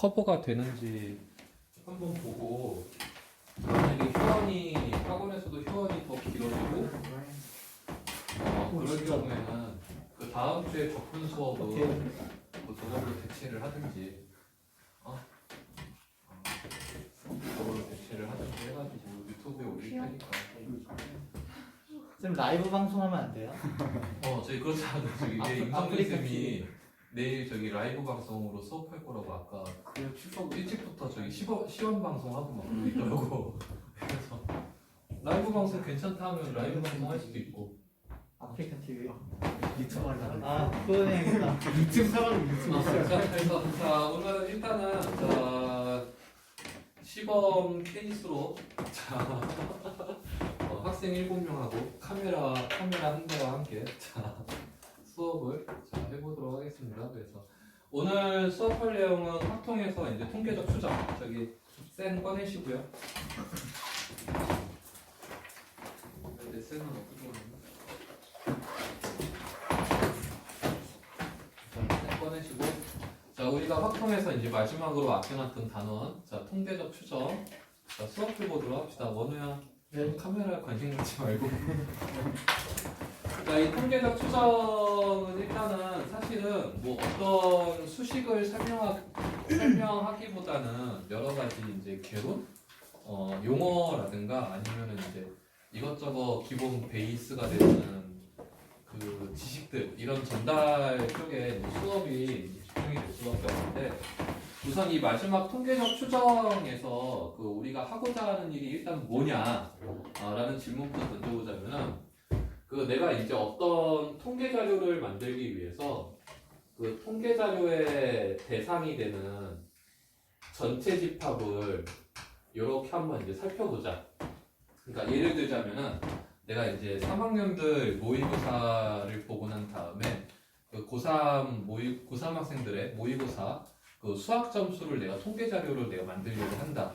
커버가 되는지 한번 보고, 만약에 휴원이 학원에서도 휴원이 더 길어지고 그럴 경우에는 그 다음 주에 적분 수업은 그 저걸로 대체를 하든지 저걸로 대체를 하든지 해가지고 유튜브에 올릴 테니까. 쌤 라이브 방송하면 안 돼요? 저희 그렇지 않아요. 저기 임성민 쌤이 내일 저기 라이브 방송으로 수업할 거라고 아까 일찍부터 저기 시원 방송하고 막 그러고 있더라고. 그래서 라이브 방송 괜찮다 하면 라이브 방송 할 수도 있고. 아프리카 TV. 유튜브 하려고. 그거 해야겠다. 유튜브 사람 유튜브 있어요. 그래서 자 오늘 일단은 자 시범 케이스로 자 학생 7명하고 카메라 한 대와 함께 자 수업을 자 해보도록 하겠습니다. 그래서 오늘 수업할 내용은 확통에서 이제 통계적 추정 저기 쌤 꺼내시고요. 근데 쌤은 어떻게 하냐면 자, 쌤 꺼내시고 자 우리가 확통에서 이제 마지막으로 아껴놨던 단원 자 통계적 추정 자 수업 해보도록 합시다. 원우야 카메라에 관심 갖지 말고 자, 이 통계적 추정은 일단은 사실은 뭐 어떤 수식을 설명하기보다는 여러 가지 이제 개론, 용어라든가 아니면은 이제 이것저것 기본 베이스가 되는 그 지식들 이런 전달 쪽에 이제 수업이 집중이 될 수밖에 없는데 우선 이 마지막 통계적 추정에서 그 우리가 하고자 하는 일이 일단 뭐냐라는 질문부터 던져보자면은 그 내가 이제 어떤 통계 자료를 만들기 위해서 그 통계 자료의 대상이 되는 전체 집합을 이렇게 한번 이제 살펴보자. 그러니까 예를 들자면은 내가 이제 3학년들 모의고사를 보고 난 다음에 그 고3 학생들의 모의고사 그 수학 점수를 내가 통계 자료를 내가 만들려고 한다.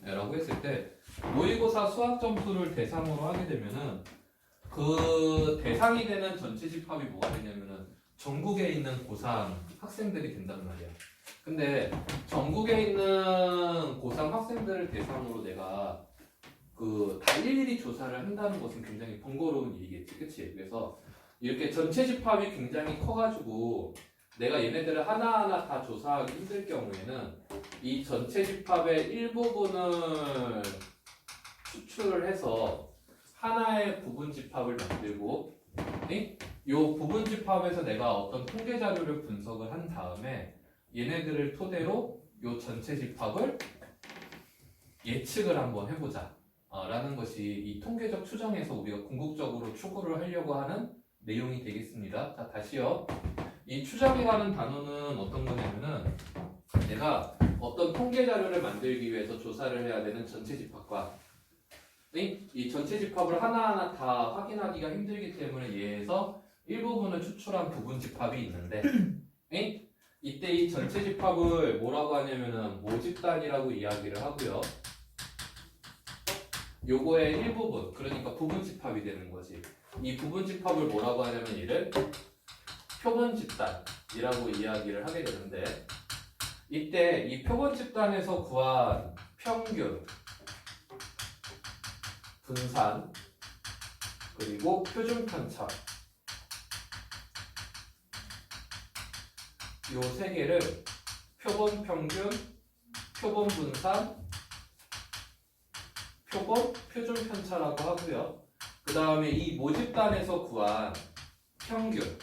라고 했을 때 모의고사 수학 점수를 대상으로 하게 되면은 그 대상이 되는 전체 집합이 뭐가 되냐면은 전국에 있는 고3 학생들이 된단 말이야. 근데 전국에 있는 고3 학생들을 대상으로 내가 그 다 일일이 조사를 한다는 것은 굉장히 번거로운 일이겠지, 그치? 그래서 이렇게 전체 집합이 굉장히 커가지고 내가 얘네들을 하나하나 다 조사하기 힘들 경우에는 이 전체 집합의 일부분을 추출을 해서 하나의 부분 집합을 만들고 이 부분 집합에서 내가 어떤 통계 자료를 분석을 한 다음에 얘네들을 토대로 이 전체 집합을 예측을 한번 해보자 라는 것이 이 통계적 추정에서 우리가 궁극적으로 추구를 하려고 하는 내용이 되겠습니다. 자 다시요. 이 추정이라는 단어는 어떤 거냐면은 내가 어떤 통계 자료를 만들기 위해서 조사를 해야 되는 전체 집합과 이 전체 집합을 하나하나 다 확인하기가 힘들기 때문에 얘에서 일부분을 추출한 부분 집합이 있는데 이때 이 전체 집합을 뭐라고 하냐면은 모집단이라고 이야기를 하고요. 요거의 일부분 그러니까 부분 집합이 되는 거지. 이 부분 집합을 뭐라고 하냐면 얘를 표본 집단이라고 이야기를 하게 되는데 이때 이 표본 집단에서 구한 평균 분산 그리고 표준 편차 요 세 개를 표본 평균, 표본 분산, 표준 편차라고 하고요. 그 다음에 이 모집단에서 구한 평균,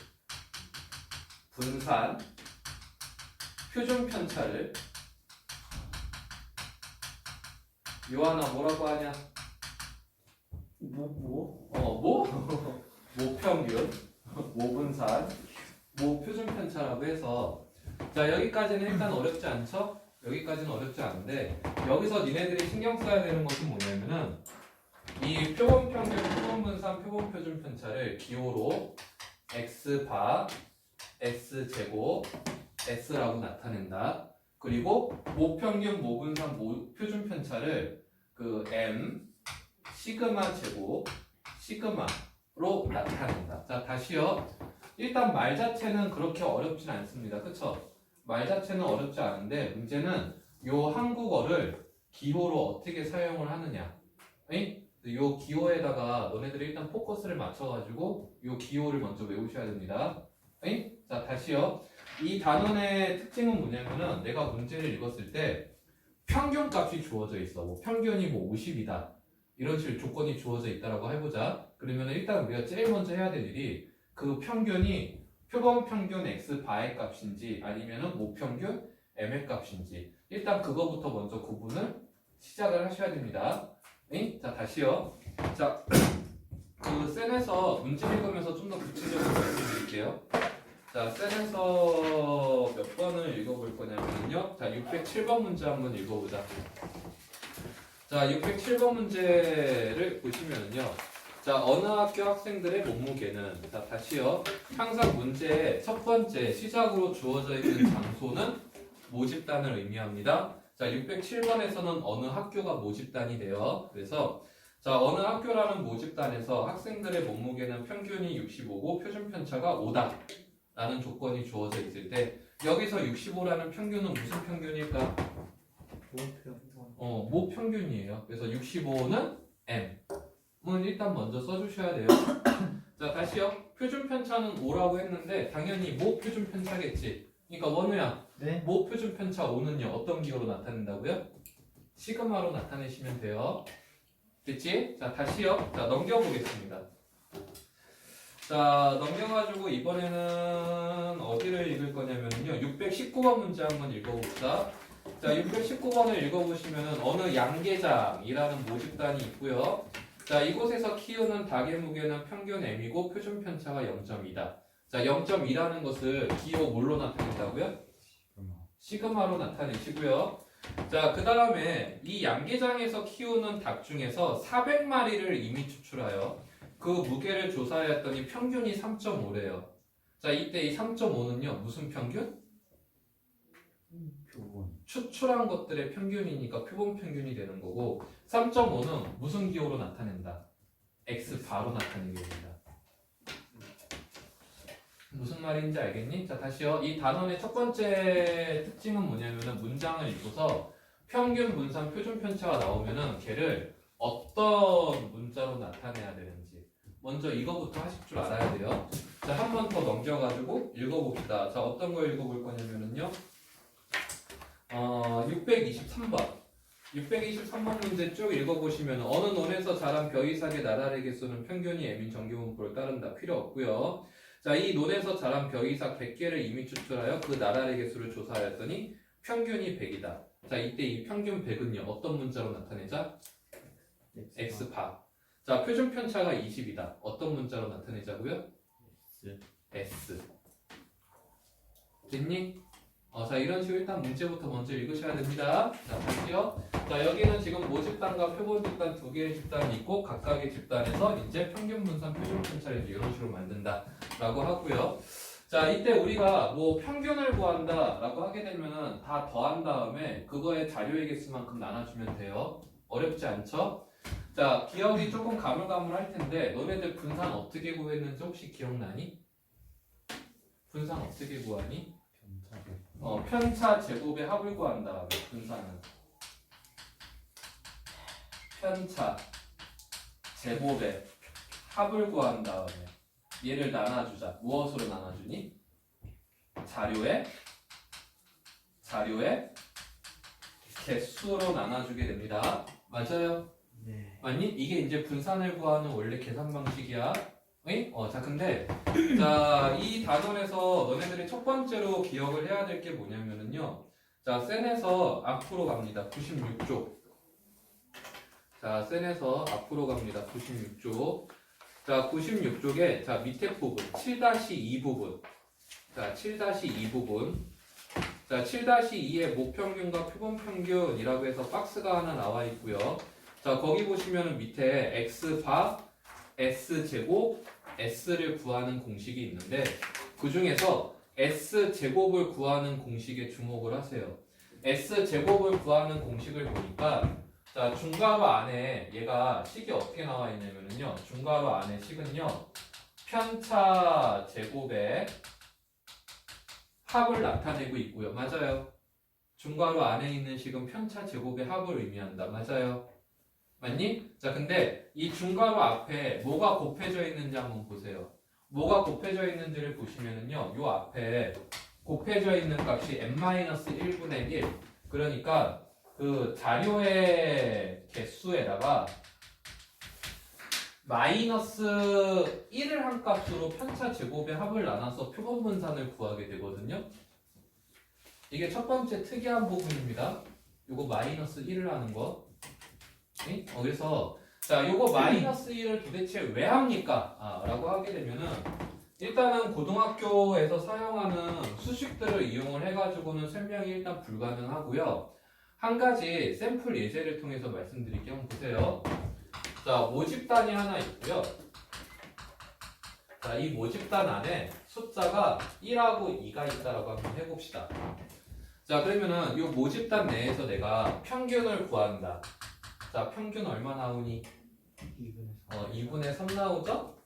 분산, 표준 편차를 요 하나 뭐라고 하냐? 모평균, 모분산, 모표준 편차라고 해서 자 여기까지는 일단 어렵지 않죠? 여기까지는 어렵지 않은데 여기서 니네들이 신경 써야 되는 것은 뭐냐면은 이 표본 평균, 표본 분산, 표본 표준 편차를 기호로 x바, x제곱, s라고 나타낸다. 그리고 모평균, 모분산, 모표준 편차를 그 m 시그마 제곱 시그마로 나타낸다. 자 다시요. 일단 말 자체는 그렇게 어렵진 않습니다. 그쵸? 말 자체는 어렵지 않은데 문제는 요 한국어를 기호로 어떻게 사용을 하느냐. 에? 요 기호에다가 너네들이 일단 포커스를 맞춰가지고 요 기호를 먼저 외우셔야 됩니다. 에? 자, 다시요. 이 단원의 특징은 뭐냐면은 내가 문제를 읽었을 때 평균값이 주어져 있어. 뭐 평균이 뭐 50이다. 이런 식으로 조건이 주어져 있다라고 해보자. 그러면 일단 우리가 제일 먼저 해야 될 일이 그 평균이 표본 평균 x 바의 값인지 아니면은 모평균 m의 값인지 일단 그거부터 먼저 구분을 시작을 하셔야 됩니다. 네? 자, 다시요. 자, 그 센에서 문제 읽으면서 좀 더 구체적으로 말씀드릴게요. 자, 센에서 몇 번을 읽어볼 거냐면요. 자, 607번 문제 한번 읽어보자. 자, 607번 문제를 보시면요. 자, 어느 학교 학생들의 몸무게는, 자, 다시요. 항상 문제의 첫 번째 시작으로 주어져 있는 장소는 모집단을 의미합니다. 자, 607번에서는 어느 학교가 모집단이 돼요. 그래서 자, 어느 학교라는 모집단에서 학생들의 몸무게는 평균이 65고 표준 편차가 5다. 라는 조건이 주어져 있을 때 여기서 65라는 평균은 무슨 평균일까? 모평균이에요. 그래서 65는 M은 일단 먼저 써주셔야 돼요. 자, 다시요. 표준 편차는 5라고 했는데 당연히 모표준 편차겠지. 그러니까 원우야, 네. 모표준 편차 5는요 어떤 기호로 나타낸다고요? 시그마로 나타내시면 돼요. 됐지? 자, 다시요. 자, 넘겨보겠습니다. 자, 넘겨가지고 이번에는 어디를 읽을 거냐면요. 619번 문제 한번 읽어봅시다. 자, 619번을 읽어보시면은 어느 양계장이라는 모집단이 있고요. 자, 이곳에서 키우는 닭의 무게는 평균 M이고 표준 편차가 0.2다. 자, 0.2라는 것을 기호 뭘로 나타낸다고요? 시그마로 나타내시고요. 자, 그 다음에 이 양계장에서 키우는 닭 중에서 400마리를 이미 추출하여 그 무게를 조사했더니 평균이 3.5래요. 자, 이때 이 3.5는요 무슨 평균? 표본. 추출한 것들의 평균이니까 표본 평균이 되는 거고 3.5는 무슨 기호로 나타낸다? X바로 나타내게 됩니다. 무슨 말인지 알겠니? 자, 다시요. 이 단원의 첫 번째 특징은 뭐냐면은 문장을 읽고서 평균, 분산, 표준 편차가 나오면은 걔를 어떤 문자로 나타내야 되는지 먼저 이거부터 하실 줄 알아야 돼요. 자, 한 번 더 넘겨가지고 읽어봅시다. 자, 어떤 걸 읽어볼 거냐면은요. 623번. 623번 문제 쭉 읽어보시면 어느 논에서 자란 벼이삭의 나달의 개수는 평균이 M인 정규분포를 따른다. 필요 없고요. 자, 이 논에서 자란 벼이삭 100개를 이미 추출하여 그 나달의 개수를 조사하였더니 평균이 100이다. 자, 이때 이 평균 100은요. 어떤 문자로 나타내자? X바. 자, 표준 편차가 20이다. 어떤 문자로 나타내자고요? S. 됐니? 자, 이런 식으로 일단 문제부터 먼저 읽으셔야 됩니다. 자, 다시요. 자, 여기는 지금 모집단과 표본 집단 두 개의 집단이 있고 각각의 집단에서 이제 평균 분산 표준 편차를 이런 식으로 만든다 라고 하고요. 자, 이때 우리가 뭐 평균을 구한다 라고 하게 되면은 다 더한 다음에 그거의 자료의 개수만큼 나눠주면 돼요. 어렵지 않죠? 자, 기억이 조금 가물가물할 텐데 너네들 분산 어떻게 구했는지 혹시 기억나니? 분산 어떻게 구하니? 편차 제곱의 합을 구한 다음에 분산은 편차 제곱의 합을 구한 다음에 얘를 나눠주자. 무엇으로 나눠주니? 자료의 개수로 나눠주게 됩니다. 맞아요? 네. 맞니? 이게 이제 분산을 구하는 원래 계산 방식이야. 응? 자, 근데 자, 이 단원에서 너네들이 첫 번째로 기억을 해야 될 게 뭐냐면은요. 자, 센에서 앞으로 갑니다. 96쪽. 자, 센에서 앞으로 갑니다. 96쪽. 자, 96쪽에 자, 밑에 부분 7-2 부분. 자, 7-2 부분. 자, 7-2의 모평균과 표본평균이라고 해서 박스가 하나 나와 있고요. 자, 거기 보시면은 밑에 X바 S제곱 S를 구하는 공식이 있는데 그 중에서 S제곱을 구하는 공식에 주목을 하세요. S제곱을 구하는 공식을 보니까 자, 중괄호 안에 얘가 식이 어떻게 나와 있냐면요. 중괄호 안에 식은요. 편차 제곱의 합을 나타내고 있고요. 맞아요. 중괄호 안에 있는 식은 편차 제곱의 합을 의미한다. 맞아요. 맞니? 자, 근데 이 중괄호 앞에 뭐가 곱해져 있는지 한번 보세요. 뭐가 곱해져 있는지를 보시면은요, 요 앞에 곱해져 있는 값이 n-1분의 1. 그러니까 그 자료의 개수에다가 마이너스 1을 한 값으로 편차 제곱의 합을 나눠서 표본 분산을 구하게 되거든요. 이게 첫 번째 특이한 부분입니다. 요거 마이너스 1을 하는 거. 그래서 자, 요거 마이너스 1을 도대체 왜 합니까? 라고 하게 되면은 일단은 고등학교에서 사용하는 수식들을 이용을 해가지고는 설명이 일단 불가능하고요. 한 가지 샘플 예제를 통해서 말씀드릴게요. 한번 보세요. 자, 모집단이 하나 있고요. 자, 이 모집단 안에 숫자가 1하고 2가 있다라고 한번 해봅시다. 자, 그러면은 이 모집단 내에서 내가 평균을 구한다. 자, 평균 얼마 나오니? 2분의 3 나오죠?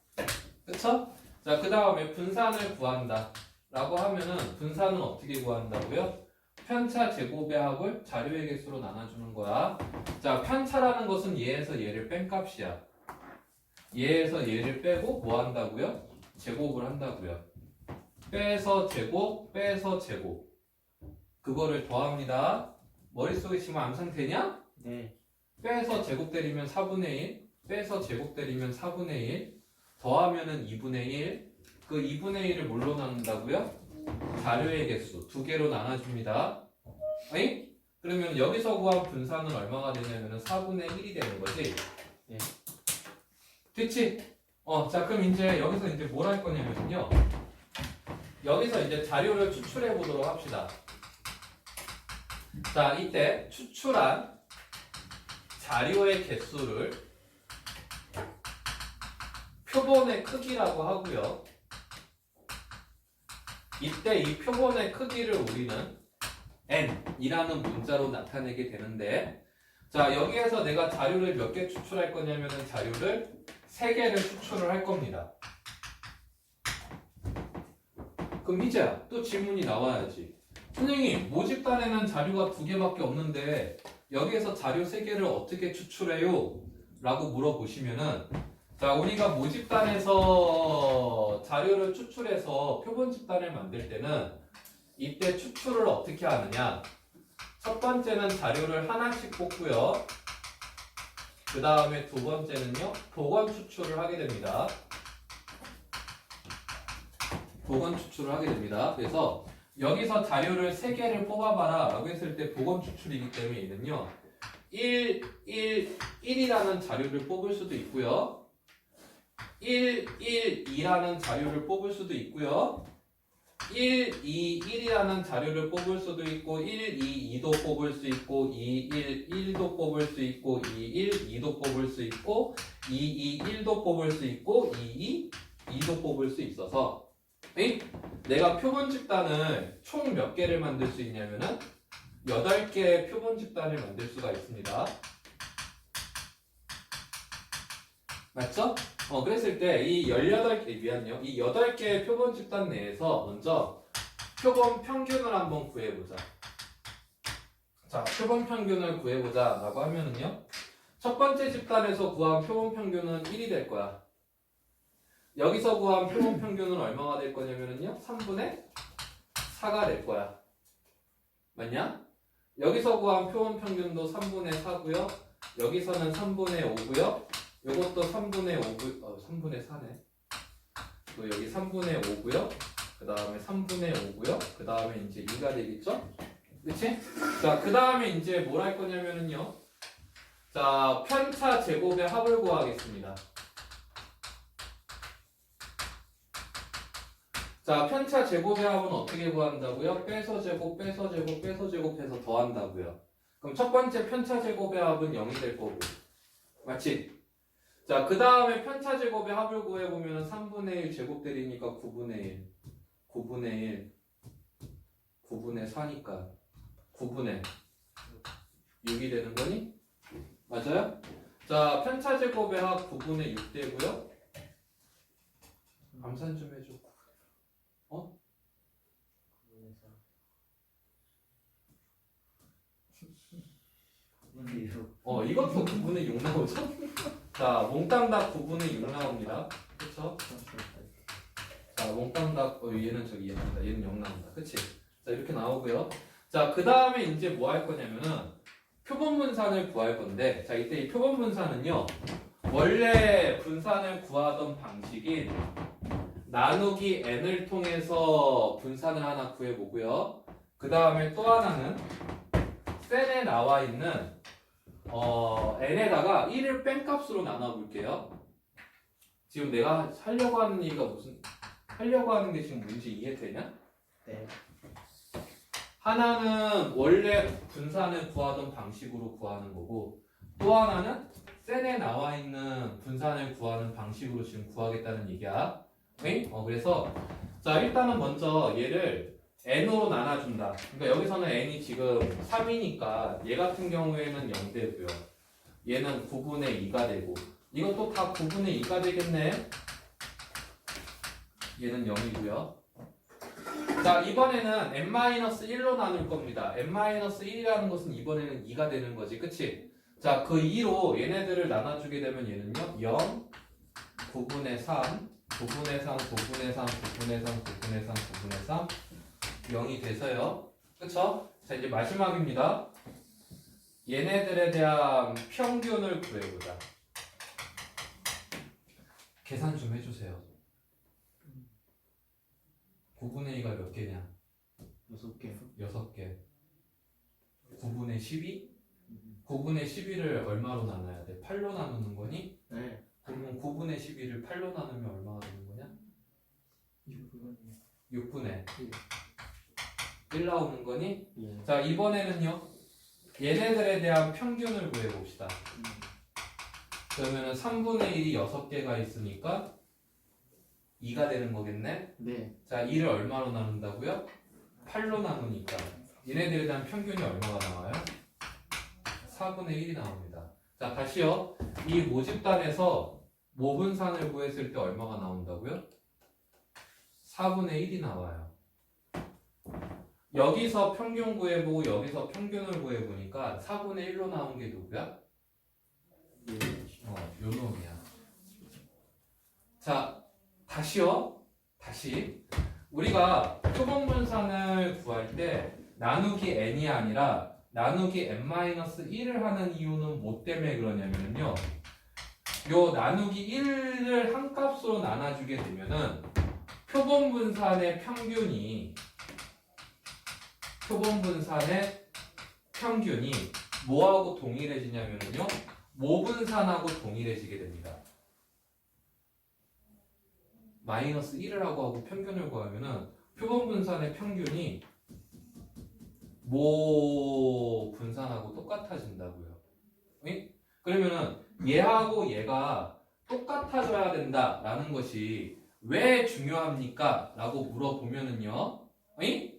그쵸? 자, 그 다음에 분산을 구한다. 라고 하면은 분산은 어떻게 구한다고요? 편차 제곱의 합을 자료의 개수로 나눠주는 거야. 자, 편차라는 것은 얘에서 얘를 뺀 값이야. 얘에서 얘를 빼고 뭐 한다고요? 제곱을 한다고요. 빼서 제곱, 빼서 제곱. 그거를 더합니다. 머릿속에 지금 암산되냐? 네. 빼서 제곱 때리면 4분의 1, 빼서 제곱 때리면 4분의 1, 더하면은 2분의 1. 그 2분의 1을 뭘로 나눈다고요? 자료의 개수 두 개로 나눠줍니다. 아니? 그러면 여기서 구한 분산은 얼마가 되냐면은 4분의 1이 되는 거지. 네. 됐지? 자, 그럼 이제 여기서 이제 뭘 할 거냐면요. 여기서 이제 자료를 추출해 보도록 합시다. 자, 이때 추출한 자료의 개수를 표본의 크기라고 하고요. 이때 이 표본의 크기를 우리는 n이라는 문자로 나타내게 되는데, 자, 여기에서 내가 자료를 몇 개 추출할 거냐면은 자료를 3개를 추출을 할 겁니다. 그럼 이제 또 질문이 나와야지. 선생님, 모집단에는 자료가 2개밖에 없는데 여기에서 자료 3개를 어떻게 추출해요? 라고 물어보시면은, 자, 우리가 모집단에서 자료를 추출해서 표본 집단을 만들 때는 이때 추출을 어떻게 하느냐? 첫 번째는 자료를 하나씩 뽑고요. 그 다음에 두 번째는요, 복원 추출을 하게 됩니다. 복원 추출을 하게 됩니다. 그래서 여기서 자료를 3개를 뽑아봐라 라고 했을 때 복원 추출이기 때문에 얘는요, 1이라는 자료를 뽑을 수도 있고요. 112라는 자료를 뽑을 수도 있고요. 121이라는 자료를 뽑을 수도 있고, 122도 뽑을 수 있고, 211도 뽑을 수 있고, 212도 뽑을 수 있고, 221도 뽑을 수 있고, 222도 뽑을 수 있어서, 내가 표본 집단을 총 몇 개를 만들 수 있냐면은 8개의 표본 집단을 만들 수가 있습니다. 맞죠? 그랬을 때 이 18개, 미안해요. 이 8개의 표본 집단 내에서 먼저 표본 평균을 한번 구해보자. 자, 표본 평균을 구해보자 라고 하면은요, 첫 번째 집단에서 구한 표본 평균은 1이 될 거야. 여기서 구한 표본 평균은 얼마가 될 거냐면은요, 3분의 4가 될 거야. 맞냐? 여기서 구한 표본 평균도 3분의 4고요. 여기서는 3분의 5고요. 요것도 3분의 5, 3분의 4네. 또 여기 3분의 5고요. 그 다음에 3분의 5고요. 그 다음에 이제 2가 되겠죠? 그치? 자, 그 다음에 이제 뭘 할 거냐면은요. 자, 편차 제곱의 합을 구하겠습니다. 자, 편차 제곱의 합은 어떻게 구한다고요? 빼서 제곱, 빼서 제곱, 빼서 제곱해서 더한다고요. 그럼 첫 번째 편차 제곱의 합은 0이 될 거고. 맞지? 자, 그 다음에 편차 제곱의 합을 구해보면 3분의 1 제곱 때리니까 9분의 1. 9분의 1. 9분의 4니까 9분의 6이 되는 거니? 맞아요? 자, 편차 제곱의 합 9분의 6 되고요. 암산 좀 해줘. 이것도 9분의 6 나오죠? 자, 몽땅 다 9분의 6 나옵니다. 그쵸? 자, 몽땅 다, 얘는 저기 얘는 0 나온다. 그치? 자, 이렇게 나오고요. 자, 그 다음에 이제 뭐 할 거냐면은 표본 분산을 구할 건데, 자, 이때 이 표본 분산은요, 원래 분산을 구하던 방식인 나누기 n을 통해서 분산을 하나 구해보고요. 그 다음에 또 하나는 셀에 나와 있는 n에다가 1을 뺀값으로 나눠볼게요. 지금 내가 하려고 하는 얘기가 하려고 하는 게 지금 뭔지 이해되냐? 네. 하나는 원래 분산을 구하던 방식으로 구하는 거고, 또 하나는 셀에 나와 있는 분산을 구하는 방식으로 지금 구하겠다는 얘기야. 오케이? 그래서 자, 일단은 먼저 얘를 n으로 나눠준다. 그러니까 여기서는 n이 지금 3이니까 얘 같은 경우에는 0 되고요. 얘는 9분의 2가 되고, 이것도 다 9분의 2가 되겠네. 얘는 0이고요. 자, 이번에는 n-1로 나눌 겁니다. n-1이라는 것은 이번에는 2가 되는 거지, 그치? 자, 그 2로 얘네들을 나눠주게 되면 얘는요, 0, 9분의 3, 9분의 3, 9분의 3, 9분의 3, 9분의 3, 9분의 3, 0이 돼서요. 그쵸? 자, 이제 마지막입니다. 얘네들에 대한 평균을 구해보자. 계산 좀 해주세요. 9분의 2가 몇 개냐? 6개. 6개. 9분의 12? 9분의 12를 얼마로 나눠야 돼? 8로 나누는 거니? 네. 그러면 9분의 12를 8로 나누면 얼마가 되는 거냐? 6분의 1 나오는 거니? 예. 자, 이번에는요. 얘네들에 대한 평균을 구해봅시다. 그러면은 3분의 1이 6개가 있으니까 2가 되는 거겠네? 네. 자, 2를 얼마로 나눈다고요? 8로 나누니까 얘네들에 대한 평균이 얼마가 나와요? 4분의 1이 나옵니다. 자, 다시요. 이 모집단에서 모분산을 구했을 때 얼마가 나온다고요? 4분의 1이 나와요. 여기서 평균 구해보고 여기서 평균을 구해보니까 4분의 1로 나온 게 누구야? 요 놈이야. 자, 다시요. 다시. 우리가 표본 분산을 구할 때 나누기 n이 아니라 나누기 n-1을 하는 이유는 뭐 때문에 그러냐면요. 요 나누기 1을 한 값으로 나눠주게 되면은 표본 분산의 평균이 뭐하고 동일해지냐면요. 모분산하고 동일해지게 됩니다. 마이너스 1을 하고 평균을 구하면은 표본 분산의 평균이 모 분산하고 똑같아진다고요. 응? 그러면은 얘하고 얘가 똑같아져야 된다라는 것이 왜 중요합니까? 라고 물어보면은요. 응?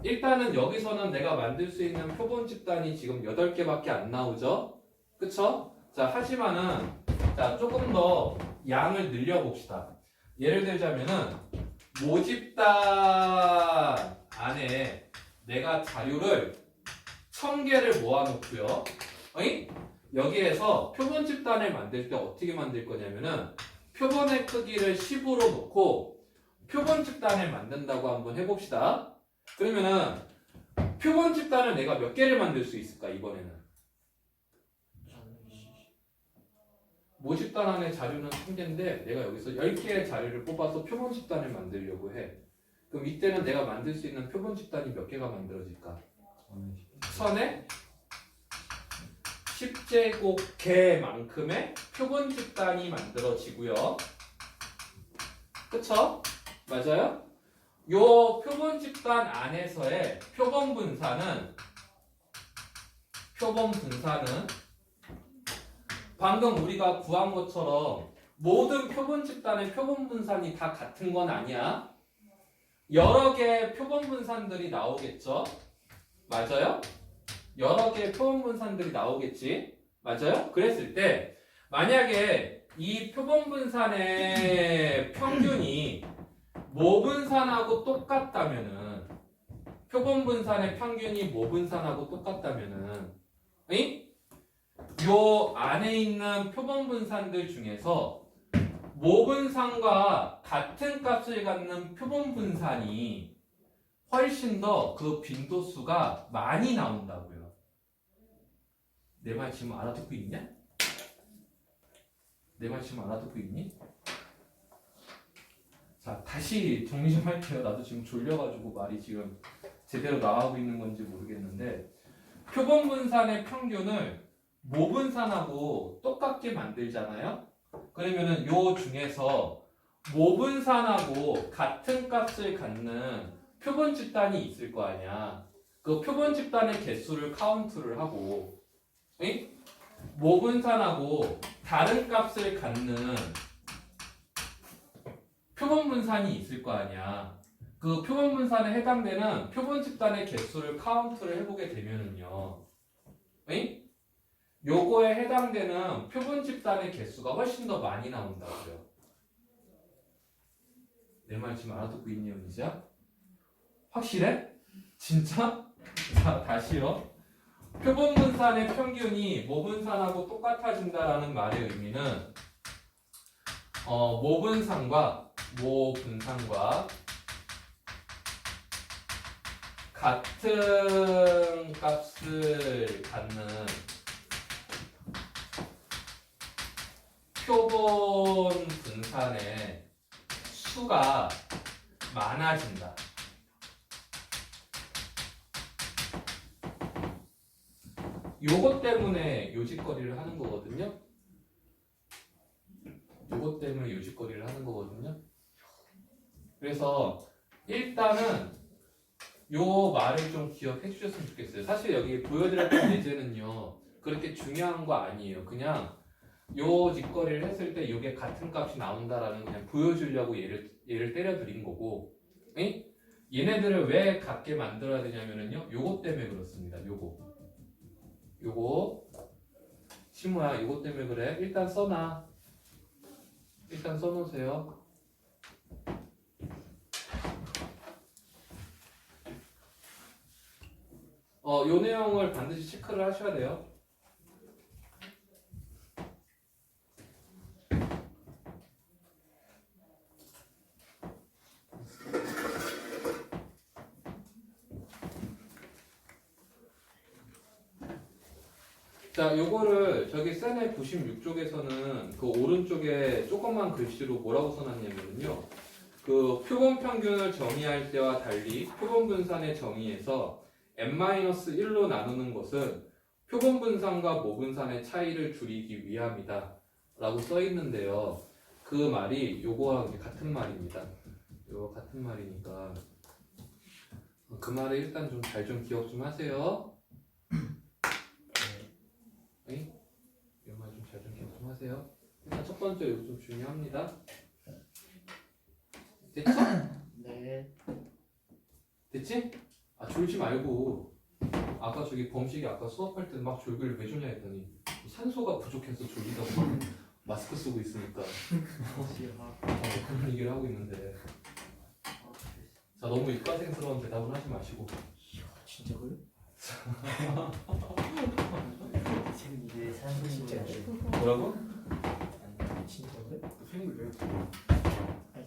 일단은 여기서는 내가 만들 수 있는 표본 집단이 지금 8개밖에 안 나오죠? 그쵸? 자, 하지만은 자, 조금 더 양을 늘려봅시다. 예를 들자면은 모집단 안에 내가 자료를 1000개를 모아놓고요. 어이? 여기에서 표본 집단을 만들 때 어떻게 만들 거냐면은 표본의 크기를 10으로 놓고 표본 집단을 만든다고 한번 해봅시다. 그러면은 표본 집단을 내가 몇 개를 만들 수 있을까 이번에는? 모집단 안에 자료는 10개인데 내가 여기서 10개의 자료를 뽑아서 표본 집단을 만들려고 해. 그럼 이때는 내가 만들 수 있는 표본 집단이 몇 개가 만들어질까? 1000에 10제곱개만큼의 표본 집단이 만들어지고요. 그쵸? 맞아요? 요 표본 집단 안에서의 표본 분산은 방금 우리가 구한 것처럼 모든 표본 집단의 표본 분산이 다 같은 건 아니야. 여러 개의 표본 분산들이 나오겠죠? 맞아요? 여러 개의 표본 분산들이 나오겠지? 맞아요? 그랬을 때 만약에 이 표본 분산의 평균이 모분산하고 똑같다면은 표본 분산의 평균이 모 분산하고 똑같다면은, 응? 요 안에 있는 표본 분산들 중에서 모 분산과 같은 값을 갖는 표본 분산이 훨씬 더 그 빈도수가 많이 나온다고요. 내 말 지금 알아듣고 있냐? 내 말 지금 알아듣고 있니? 자, 다시 정리 좀 할게요. 나도 지금 졸려가지고 말이 지금 제대로 나가고 있는 건지 모르겠는데, 표본 분산의 평균을 모 분산하고 똑같게 만들잖아요? 그러면은 요 중에서 모 분산하고 같은 값을 갖는 표본 집단이 있을 거 아니야. 그 표본 집단의 개수를 카운트를 하고, 응? 모 분산하고 다른 값을 갖는 표본 분산이 있을 거 아니야. 그 표본 분산에 해당되는 표본 집단의 개수를 카운트를 해보게 되면은요, 응? 요거에 해당되는 표본 집단의 개수가 훨씬 더 많이 나온다고요. 내 말 지금 알아듣고 있니, 은지야? 확실해? 진짜? 자, 다시요. 표본 분산의 평균이 모 분산하고 똑같아진다라는 말의 의미는 모 분산과 같은 값을 갖는 표본 분산의 수가 많아진다. 요것 때문에 요짓거리를 하는 거거든요. 요것 때문에 요짓거리를 하는 거거든요. 그래서 일단은 요 말을 좀 기억해 주셨으면 좋겠어요. 사실 여기 보여드렸던 예제는요, 그렇게 중요한 거 아니에요. 그냥 요 짓거리를 했을 때 요게 같은 값이 나온다라는 그냥 보여주려고 얘를 때려 드린 거고, 응? 얘네들을 왜 같게 만들어야 되냐면은요, 요것 때문에 그렇습니다. 요거 친구야, 요것 때문에 그래. 일단 써놔. 일단 써놓으세요. 요 내용을 반드시 체크를 하셔야 돼요. 자, 요거를 저기 셀의 96쪽에서는 그 오른쪽에 조그만 글씨로 뭐라고 써놨냐면요. 그 표본 평균을 정의할 때와 달리 표본 분산의 정의에서 n-1로 나누는 것은 표본 분산과 모 분산의 차이를 줄이기 위함이다 라고 써 있는데요. 그 말이 요거와 같은 말입니다. 요거 같은 말이니까 그 말을 일단 좀 잘 좀 기억 좀 하세요. 이 말 좀 잘 좀 기억 좀 하세요. 일단 첫 번째 이거 좀 중요합니다. 됐지? 네. 됐지? 아, 졸지 말고 아까 저기 범식이 아까 수업할 때 막 졸기를 왜 졸냐 했더니 산소가 부족해서 졸리다고 막 마스크 쓰고 있으니까 그런 얘기를 하고 있는데, 자, 너무 이과생스러운 대답을 하지 마시고. 진짜로요? 지금 이게 사는 진짜요? 뭐라고? 진짜로요?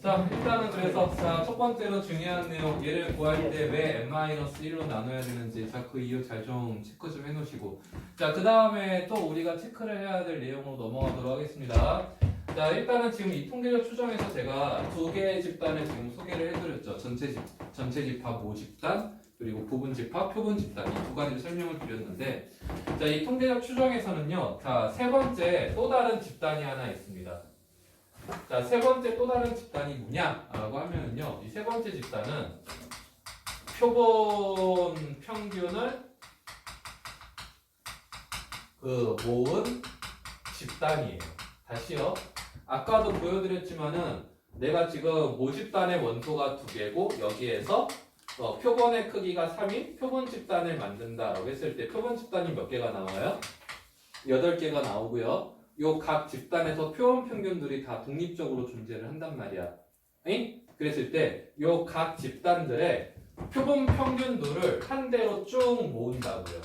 자, 일단은 그래서 첫 번째로 중요한 내용, 얘를 구할 때 왜 n-1로 나눠야 되는지 그 이유 잘 좀 체크 좀 해놓으시고, 자, 그 다음에 또 우리가 체크를 해야 될 내용으로 넘어가도록 하겠습니다. 자, 일단은 지금 이 통계적 추정에서 제가 두 개의 집단을 지금 소개를 해드렸죠. 전체 집합 모 집단, 그리고 부분 집합, 표본 집단, 이 두 가지를 설명을 드렸는데, 자, 이 통계적 추정에서는요, 자, 세 번째 또 다른 집단이 하나 있습니다. 자, 세 번째 또 다른 집단이 뭐냐라고 하면은요, 이 세 번째 집단은 표본 평균을 모은 집단이에요. 다시요. 아까도 보여드렸지만은 내가 지금 모 집단의 원소가 2개고 여기에서 표본의 크기가 3인 표본 집단을 만든다라고 했을 때 표본 집단이 몇 개가 나와요? 8개가 나오고요. 요 각 집단에서 표본 평균들이 다 독립적으로 존재를 한단 말이야. 응? 그랬을 때 요 각 집단들의 표본 평균들을 한 대로 쭉 모은다고요.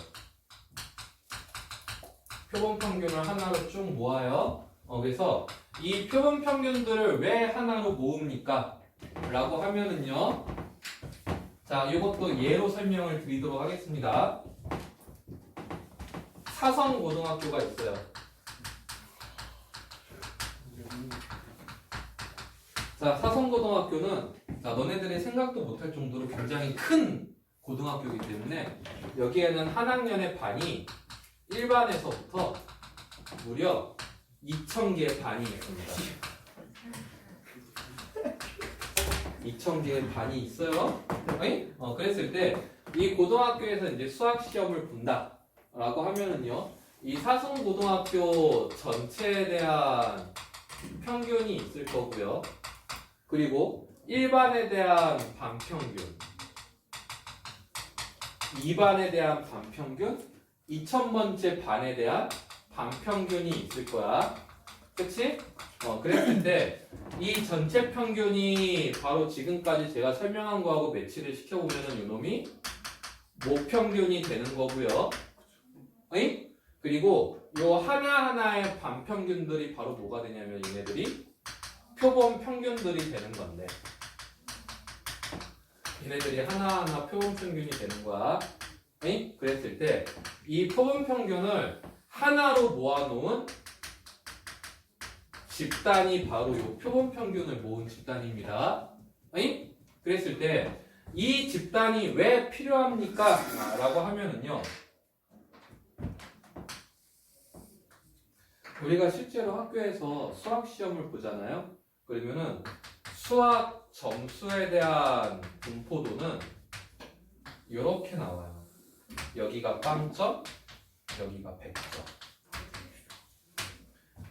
표본 평균을 하나로 쭉 모아요. 그래서 이 표본 평균들을 왜 하나로 모읍니까? 라고 하면은요. 자, 이것도 예로 설명을 드리도록 하겠습니다. 사성고등학교가 있어요. 자, 사성고등학교는 자, 너네들이 생각도 못할 정도로 굉장히 큰 고등학교이기 때문에 여기에는 한 학년의 반이 1반에서부터 무려 2,000개의 반이 있습니다. 2,000개의 반이 있어요. 그랬을 때 이 고등학교에서 이제 수학 시험을 본다 라고 하면은요, 이 사성고등학교 전체에 대한 평균이 있을 거고요. 그리고 1반에 대한 반평균, 2반에 대한 반평균, 2000번째 반에 대한 반평균이 있을 거야. 그치? 그랬을 때 이 전체 평균이 바로 지금까지 제가 설명한 거하고 매치를 시켜보면은 이놈이 모평균이 되는 거고요. 그리고 요 하나하나의 반평균들이 바로 뭐가 되냐면 얘네들이 표본 평균들이 되는 건데, 얘네들이 하나하나 표본 평균이 되는 거야. 그랬을 때 이 표본 평균을 하나로 모아놓은 집단이 바로 이 표본 평균을 모은 집단입니다. 그랬을 때 이 집단이 왜 필요합니까? 라고 하면은요, 우리가 실제로 학교에서 수학 시험을 보잖아요. 그러면은 수학 점수에 대한 분포도는 이렇게 나와요. 여기가 빵점, 여기가 100점.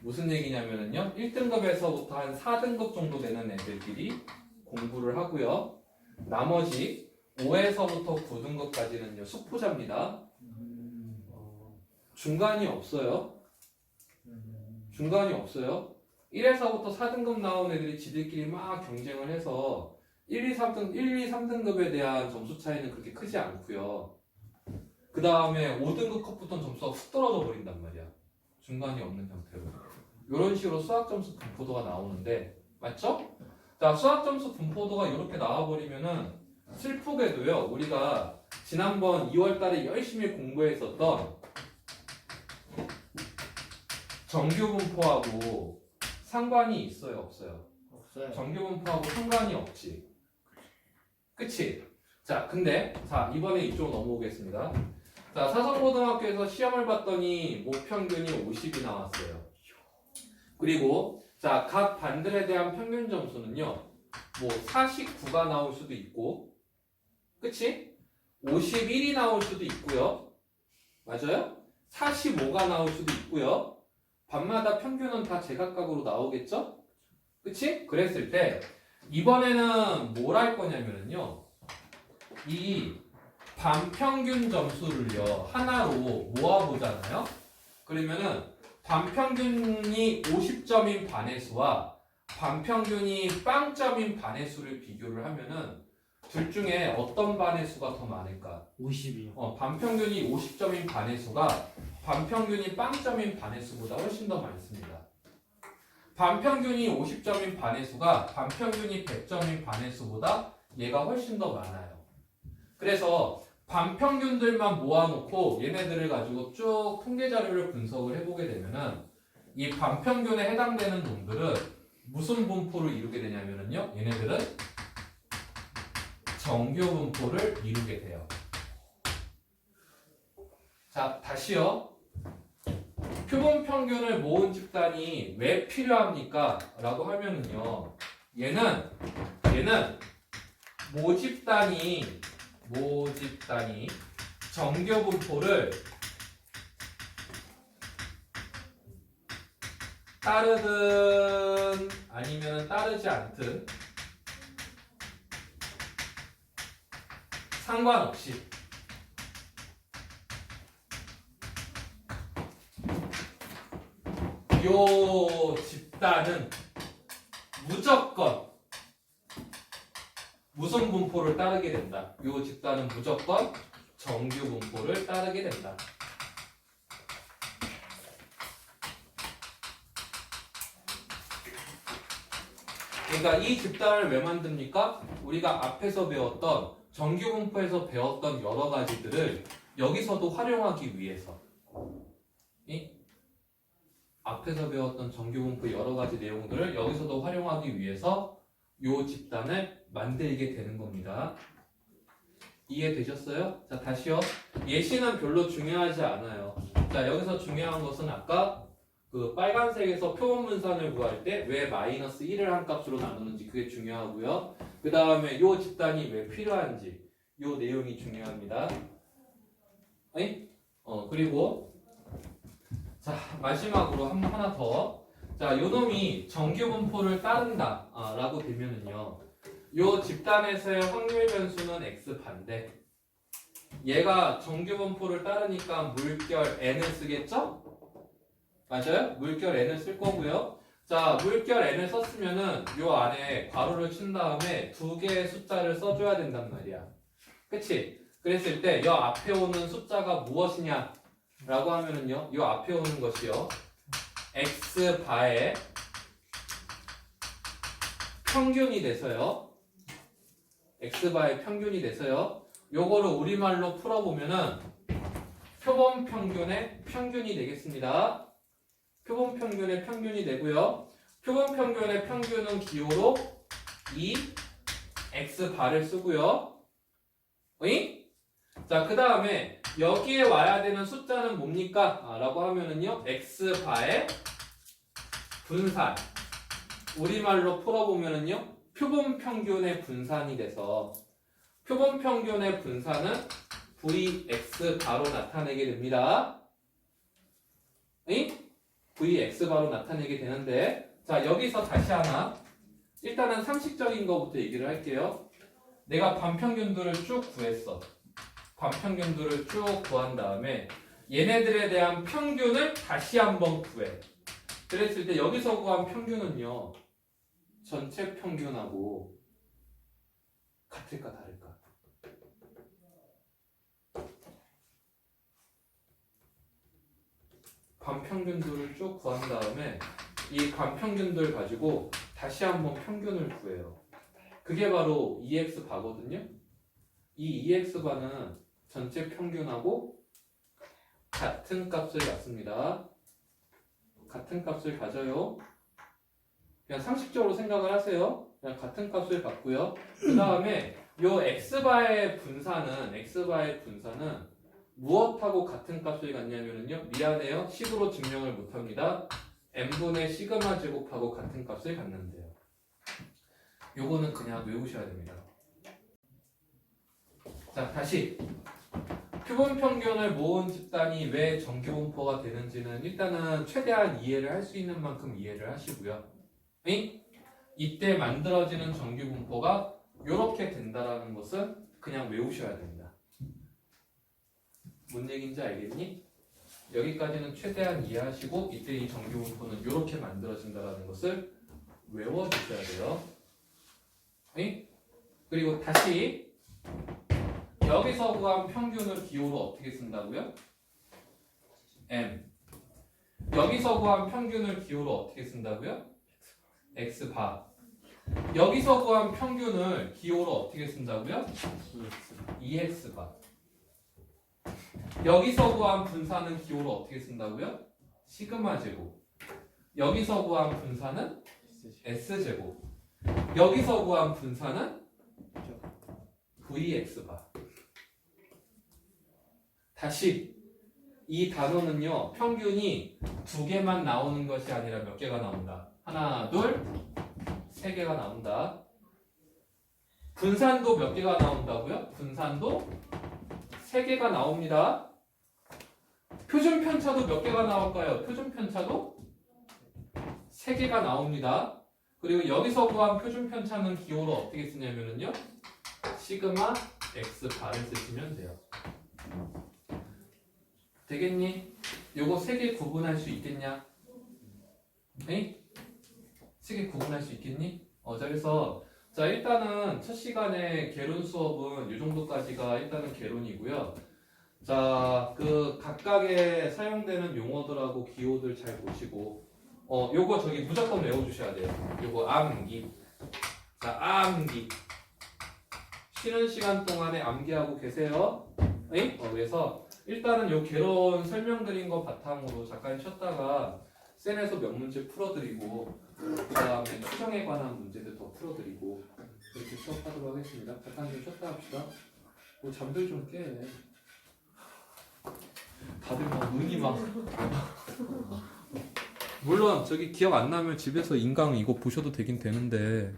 무슨 얘기냐면은요, 1등급에서부터 한 4등급 정도 되는 애들끼리 공부를 하고요. 나머지 5에서부터 9등급까지는요, 숙부자입니다. 중간이 없어요. 중간이 없어요. 1에서부터 4등급 나온 애들이 지들끼리 막 경쟁을 해서 1, 2, 3등급에 대한 점수 차이는 그렇게 크지 않고요. 그 다음에 5등급 컷부터는 점수가 훅 떨어져 버린단 말이야. 중간이 없는 형태로. 이런 식으로 수학 점수 분포도가 나오는데, 맞죠? 자, 수학 점수 분포도가 이렇게 나와버리면은 슬프게도요, 우리가 지난번 2월달에 열심히 공부했었던 정규 분포하고 상관이 있어요, 없어요? 없어요. 정규 분포하고 상관이 없지. 그치? 자, 근데 자, 이번에 이쪽으로 넘어오겠습니다. 자, 사성고등학교에서 시험을 봤더니 모평균이 50이 나왔어요. 그리고 자, 각 반들에 대한 평균 점수는요, 뭐 49가 나올 수도 있고, 그치? 51이 나올 수도 있고요. 맞아요? 45가 나올 수도 있고요. 반마다 평균은 다 제각각으로 나오겠죠? 그치? 그랬을 때 이번에는 뭘 할 거냐면요, 이 반평균 점수를요 하나로 모아보잖아요. 그러면은 반평균이 50점인 반의 수와 반평균이 빵점인 반의 수를 비교를 하면은 둘 중에 어떤 반의 수가 더 많을까? 50이요. 반평균이 50점인 반의 수가 반평균이 빵점인 반의 수보다 훨씬 더 많습니다. 반평균이 50점인 반의 수가 반평균이 100점인 반의 수보다 얘가 훨씬 더 많아요. 그래서 반평균들만 모아놓고 얘네들을 가지고 쭉 통계 자료를 분석을 해보게 되면은 이 반평균에 해당되는 놈들은 무슨 분포를 이루게 되냐면요, 얘네들은 정규 분포를 이루게 돼요. 자, 다시요. 표본 평균을 모은 집단이 왜 필요합니까? 라고 하면은요, 얘는 모집단이 정규 분포를 따르든 아니면 따르지 않든 상관없이 요 집단은 무슨 분포를 따르게 된다. 요 집단은 무조건 정규 분포를 따르게 된다. 그러니까 이 집단을 왜 만듭니까? 우리가 앞에서 배웠던 정규 분포에서 배웠던 여러 가지들을 여기서도 활용하기 위해서 앞에서 배웠던 정규 분포의 여러 가지 내용들을 여기서도 활용하기 위해서 요 집단을 만들게 되는 겁니다. 이해되셨어요? 자, 다시요. 예시는 별로 중요하지 않아요. 자, 여기서 중요한 것은 아까 그 빨간색에서 표본 분산을 구할 때 왜 마이너스 1을 한 값으로 나누는지 그게 중요하고요. 그 다음에 요 집단이 왜 필요한지 요 내용이 중요합니다. 그리고 자, 마지막으로 하나 더. 자, 요 놈이 정규 분포를 따른다 라고 되면은요. 요 집단에서의 확률 변수는 x 반대. 얘가 정규 분포를 따르니까 물결 n을 쓰겠죠? 맞아요? 물결 n을 쓸 거고요. 자, 물결 n을 썼으면은 요 안에 괄호를 친 다음에 두 개의 숫자를 써줘야 된단 말이야. 그치? 그랬을 때 요 앞에 오는 숫자가 무엇이냐? 라고 하면은요, 요 앞에 오는 것이요. x바의 평균이 돼서요. x바의 평균이 돼서요. 요거를 우리말로 풀어보면은 표본 평균의 평균이 되겠습니다. 표본 평균의 평균이 되고요. 표본 평균의 평균은 기호로 2 x바를 쓰고요. 자, 그 다음에 여기에 와야 되는 숫자는 뭡니까? 라고 하면은요, x바의 분산. 우리말로 풀어보면은요, 표본 평균의 분산이 돼서 표본 평균의 분산은 vx바로 나타내게 됩니다. vx바로 나타내게 되는데, 자, 여기서 다시 하나. 일단은 상식적인 거부터 얘기를 할게요. 내가 반평균들을 쭉 구했어. 반평균들을 쭉 구한 다음에 얘네들에 대한 평균을 다시 한번 구해. 그랬을 때 여기서 구한 평균은요, 전체 평균하고 같을까 다를까? 반평균들을 쭉 구한 다음에 이 반평균들 가지고 다시 한번 평균을 구해요. 그게 바로 EX바거든요. 이 EX바는 전체 평균하고 같은 값을 갖습니다. 같은 값을 가져요. 그냥 상식적으로 생각을 하세요. 그냥 같은 값을 갖고요. 그 다음에 요 x바의 분산은 무엇하고 같은 값을 갖냐면요. 미안해요. 식으로 증명을 못합니다. n분의 시그마 제곱하고 같은 값을 갖는데요. 요거는 그냥 외우셔야 됩니다. 자, 다시 표본 평균을 모은 집단이 왜 정규 분포가 되는지는 일단은 최대한 이해를 할 수 있는 만큼 이해를 하시고요. 이때 만들어지는 정규 분포가 이렇게 된다라는 것은 그냥 외우셔야 됩니다. 뭔 얘기인지 알겠니? 여기까지는 최대한 이해하시고 이때 이 정규 분포는 이렇게 만들어진다라는 것을 외워주셔야 돼요. 그리고 다시 여기서 구한 평균을 기호로 어떻게 쓴다고요? m. 여기서 구한 평균을 기호로 어떻게 쓴다고요? x바. 여기서 구한 평균을 기호로 어떻게 쓴다고요? EX바. 여기서 구한 분산은 기호로 어떻게 쓴다고요? 시그마 제곱. 여기서 구한 분산은 S제곱. 여기서 구한 분산은 VX바. 다시 이 단어는요, 평균이 두 개만 나오는 것이 아니라 몇 개가 나온다. 하나, 둘, 세 개가 나온다. 분산도 몇 개가 나온다고요? 분산도 세 개가 나옵니다. 표준 편차도 몇 개가 나올까요? 표준 편차도 세 개가 나옵니다. 그리고 여기서 구한 표준 편차는 기호로 어떻게 쓰냐면요, 시그마 x 바를 쓰시면 돼요. 되겠니? 요거 세 개 구분할 수 있겠냐? 세 개 구분할 수 있겠니? 자, 그래서 자, 일단은 첫 시간에 개론 수업은 이 정도까지가 일단은 개론이고요. 자, 그 각각의 사용되는 용어들하고 기호들 잘 보시고, 요거 저기 무조건 외워주셔야 돼요. 요거 암기. 자, 암기. 쉬는 시간 동안에 암기하고 계세요. 그래서 일단은 요 개론 설명드린 거 바탕으로 잠깐 쉬었다가 센에서 몇 문제 풀어드리고 그 다음에 추정에 관한 문제들 더 풀어드리고 이렇게 수업하도록 하겠습니다. 잠깐 좀 쉬었다 합시다. 뭐 잠들 좀 깨. 다들 막 눈이 막 물론 저기 기억 안 나면 집에서 인강 이거 보셔도 되긴 되는데